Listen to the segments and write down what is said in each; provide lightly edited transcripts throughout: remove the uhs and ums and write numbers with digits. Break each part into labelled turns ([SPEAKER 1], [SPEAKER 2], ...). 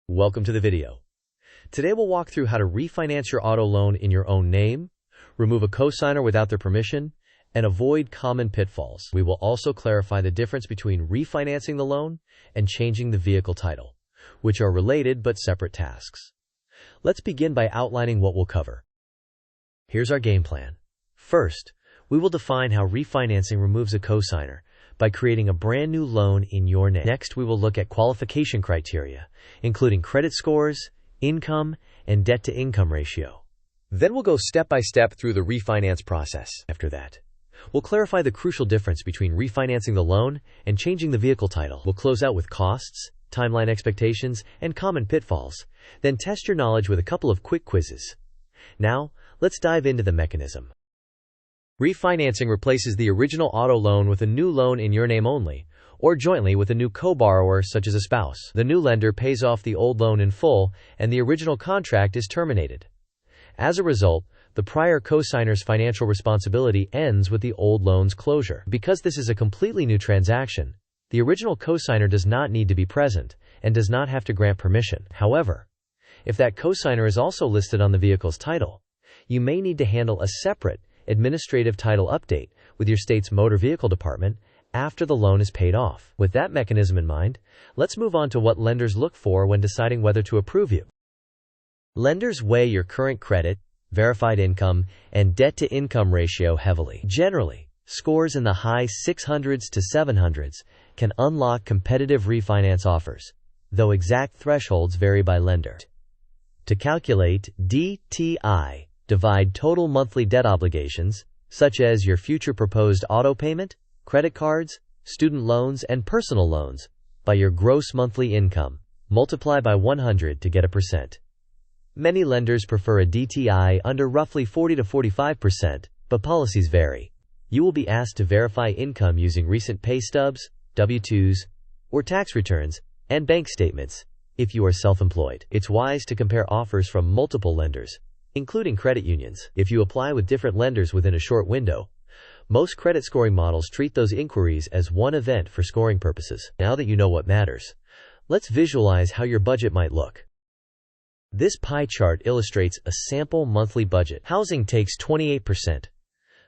[SPEAKER 1] Welcome to the video. Today we'll walk through how to refinance your auto loan in your own name, remove a cosigner without their permission, and avoid common pitfalls. We will also clarify the difference between refinancing the loan and changing the vehicle title, which are related but separate tasks. Let's begin by outlining what we'll cover. Here's our game plan. First, we will define how refinancing removes a cosigner by creating a brand new loan in your name. Next, we will look at qualification criteria, including credit scores, income, and debt-to-income ratio. Then we'll go step by step through the refinance process. After that, we'll clarify the crucial difference between refinancing the loan and changing the vehicle title. We'll close out with costs, timeline expectations, and common pitfalls, then test your knowledge with a couple of quick quizzes. Now, let's dive into the mechanism. Refinancing replaces the original auto loan with a new loan in your name only, or jointly with a new co-borrower such as a spouse. The new lender pays off the old loan in full, and the original contract is terminated. As a result, the prior cosigner's financial responsibility ends with the old loan's closure. Because this is a completely new transaction, the original cosigner does not need to be present and does not have to grant permission. However, if that cosigner is also listed on the vehicle's title, you may need to handle a separate administrative title update with your state's motor vehicle department after the loan is paid off. With that mechanism in mind, let's move on to what lenders look for when deciding whether to approve you. Lenders weigh your current credit, verified income, and debt-to-income ratio heavily. Generally, scores in the high 600s to 700s can unlock competitive refinance offers, though exact thresholds vary by lender. To calculate DTI, divide total monthly debt obligations, such as your future proposed auto payment, credit cards, student loans, and personal loans, by your gross monthly income. Multiply by 100 to get a percent. Many lenders prefer a DTI under roughly 40 to 45%, but policies vary. You will be asked to verify income using recent pay stubs, W-2s, or tax returns, and bank statements if you are self-employed. It's wise to compare offers from multiple lenders, including credit unions. If you apply with different lenders within a short window, most credit scoring models treat those inquiries as one event for scoring purposes. Now that you know what matters, let's visualize how your budget might look. This pie chart illustrates a sample monthly budget. Housing takes 28%.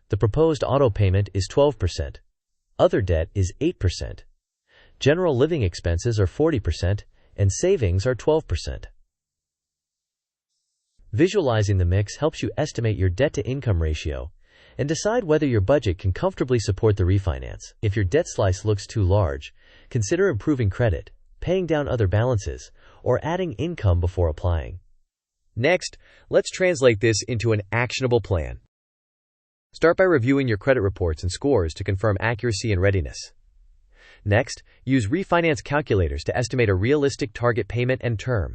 [SPEAKER 1] The proposed auto payment is 12%. Other debt is 8%. General living expenses are 40%, and savings are 12%. Visualizing the mix helps you estimate your debt-to-income ratio and decide whether your budget can comfortably support the refinance. If your debt slice looks too large, consider improving credit, paying down other balances, or adding income before applying. Next, let's translate this into an actionable plan. Start by reviewing your credit reports and scores to confirm accuracy and readiness. Next, use refinance calculators to estimate a realistic target payment and term.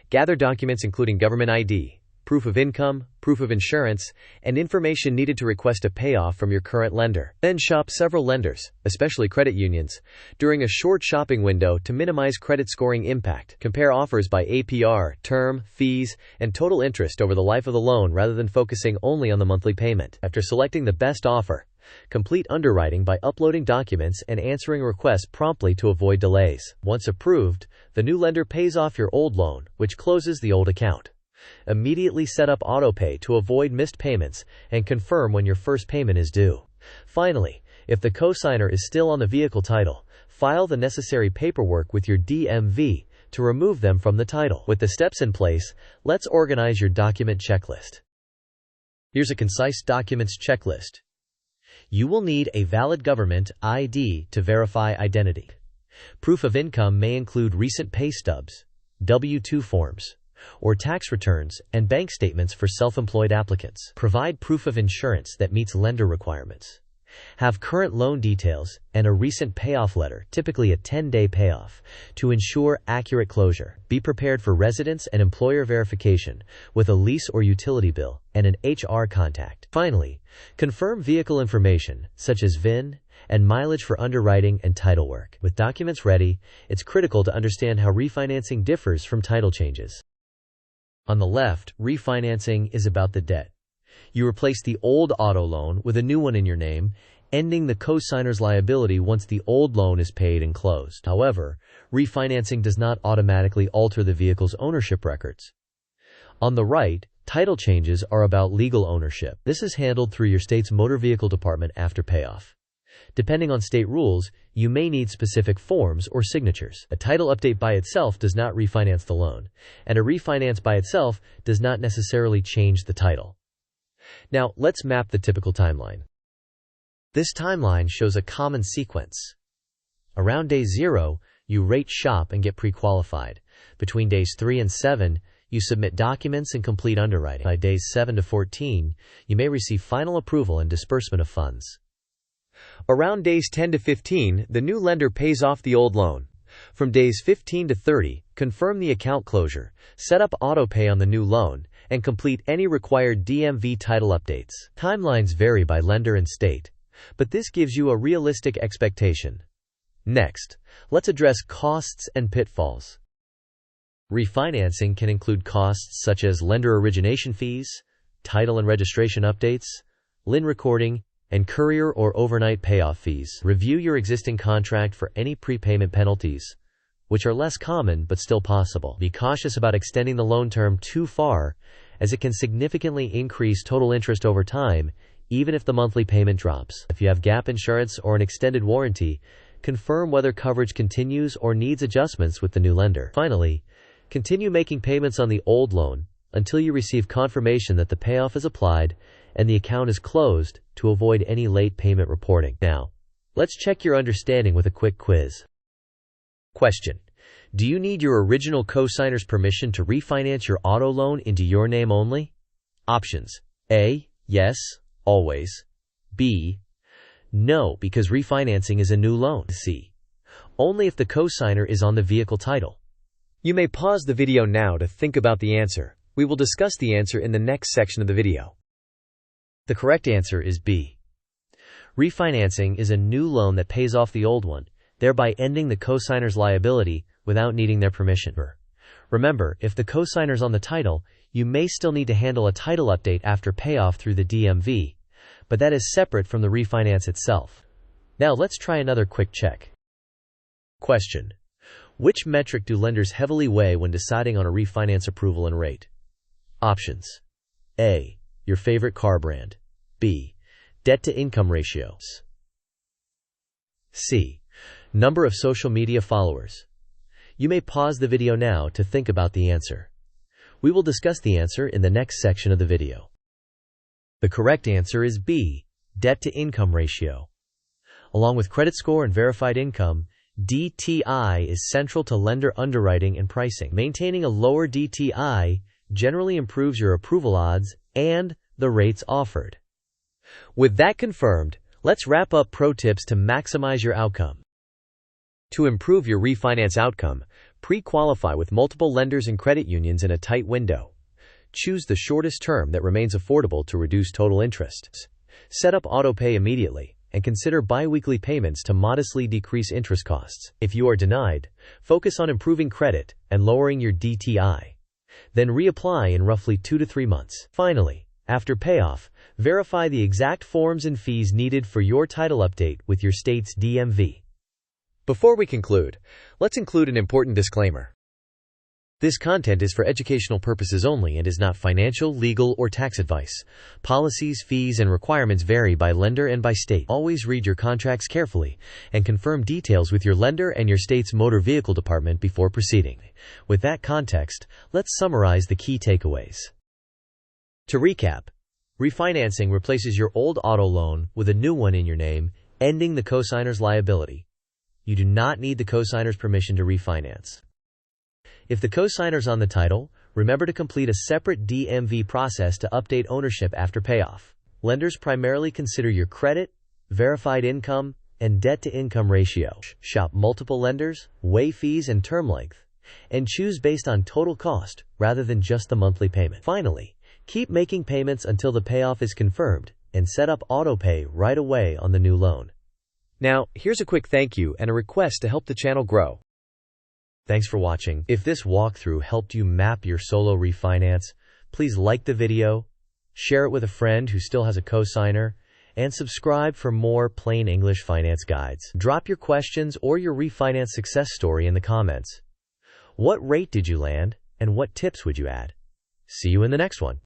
[SPEAKER 1] Gather documents including government ID, proof of income, proof of insurance, and information needed to request a payoff from your current lender. Then shop several lenders, especially credit unions, during a short shopping window to minimize credit scoring impact. Compare offers by APR, term, fees, and total interest over the life of the loan rather than focusing only on the monthly payment. After selecting the best offer, complete underwriting by uploading documents and answering requests promptly to avoid delays. Once approved, the new lender pays off your old loan, which closes the old account. Immediately set up autopay to avoid missed payments and confirm when your first payment is due. Finally, if the cosigner is still on the vehicle title, file the necessary paperwork with your DMV to remove them from the title. With the steps in place, let's organize your document checklist. Here's a concise documents checklist. You will need a valid government ID to verify identity. Proof of income may include recent pay stubs, W-2 forms, or tax returns and bank statements for self-employed applicants. Provide proof of insurance that meets lender requirements. Have current loan details and a recent payoff letter, typically a 10-day payoff, to ensure accurate closure. Be prepared for residence and employer verification with a lease or utility bill and an HR contact. Finally, confirm vehicle information such as VIN and mileage for underwriting and title work. With documents ready, it's critical to understand how refinancing differs from title changes. On the left, refinancing is about the debt. You replace the old auto loan with a new one in your name ending the co-signer's liability once the old loan is paid and closed. However, refinancing does not automatically alter the vehicle's ownership records. On the right, title changes are about legal ownership. This is handled through your state's motor vehicle department after payoff. Depending on state rules, you may need specific forms or signatures. A title update by itself does not refinance the loan, and a refinance by itself does not necessarily change the title. Now, let's map the typical timeline. This timeline shows a common sequence. Around day 0, you rate shop and get pre-qualified. Between days 3 and 7, you submit documents and complete underwriting. By days 7 to 14, you may receive final approval and disbursement of funds. Around days 10 to 15, the new lender pays off the old loan. From days 15 to 30, confirm the account closure, set up auto pay on the new loan, and complete any required DMV title updates. Timelines vary by lender and state, but this gives you a realistic expectation. Next, let's address costs and pitfalls. Refinancing can include costs such as lender origination fees, title and registration updates, LIN recording, and courier or overnight payoff fees. Review your existing contract for any prepayment penalties, which are less common but still possible. Be cautious about extending the loan term too far, as it can significantly increase total interest over time, even if the monthly payment drops. If you have gap insurance or an extended warranty, confirm whether coverage continues or needs adjustments with the new lender. Finally, continue making payments on the old loan until you receive confirmation that the payoff is applied and the account is closed to avoid any late payment reporting. Now, let's check your understanding with a quick quiz. Question: do you need your original co-signer's permission to refinance your auto loan into your name only? Options: A, yes, always. B, no, because refinancing is a new loan. C, only if the co-signer is on the vehicle title. You may pause the video now to think about the answer. We will discuss the answer in the next section of the video. The correct answer is B. Refinancing is a new loan that pays off the old one, thereby ending the co-signer's liability without needing their permission. Remember, if the co-signer's on the title, you may still need to handle a title update after payoff through the DMV, but that is separate from the refinance itself. Now let's try another quick check. Question: which metric do lenders heavily weigh when deciding on a refinance approval and rate? Options: A, your favorite car brand. B, debt-to-income ratios. C, number of social media followers. You may pause the video now to think about the answer. We will discuss the answer in the next section of the video. The correct answer is B, debt-to-income ratio. Along with credit score and verified income, DTI is central to lender underwriting and pricing. Maintaining a lower DTI generally improves your approval odds and the rates offered. With that confirmed, let's wrap up pro tips to maximize your outcome. To improve your refinance outcome, pre-qualify with multiple lenders and credit unions in a tight window. Choose the shortest term that remains affordable to reduce total interest. Set up auto pay immediately, and consider bi-weekly payments to modestly decrease interest costs. If you are denied, focus on improving credit and lowering your DTI. Then reapply in roughly 2 to 3 months. Finally, after payoff, verify the exact forms and fees needed for your title update with your state's DMV. Before we conclude, let's include an important disclaimer. This content is for educational purposes only and is not financial, legal, or tax advice. Policies, fees, and requirements vary by lender and by state. Always read your contracts carefully and confirm details with your lender and your state's motor vehicle department before proceeding. With that context, let's summarize the key takeaways. To recap, refinancing replaces your old auto loan with a new one in your name, ending the co-signer's liability. You do not need the co-signer's permission to refinance. If the co-signer's on the title, remember to complete a separate DMV process to update ownership after payoff. Lenders primarily consider your credit, verified income, and debt-to-income ratio. Shop multiple lenders, weigh fees and term length, and choose based on total cost rather than just the monthly payment. Finally, keep making payments until the payoff is confirmed and set up auto pay right away on the new loan. Now, here's a quick thank you and a request to help the channel grow. Thanks for watching. If this walkthrough helped you map your solo refinance, please like the video, share it with a friend who still has a co-signer, and subscribe for more plain English finance guides. Drop your questions or your refinance success story in the comments. What rate did you land, and what tips would you add? See you in the next one.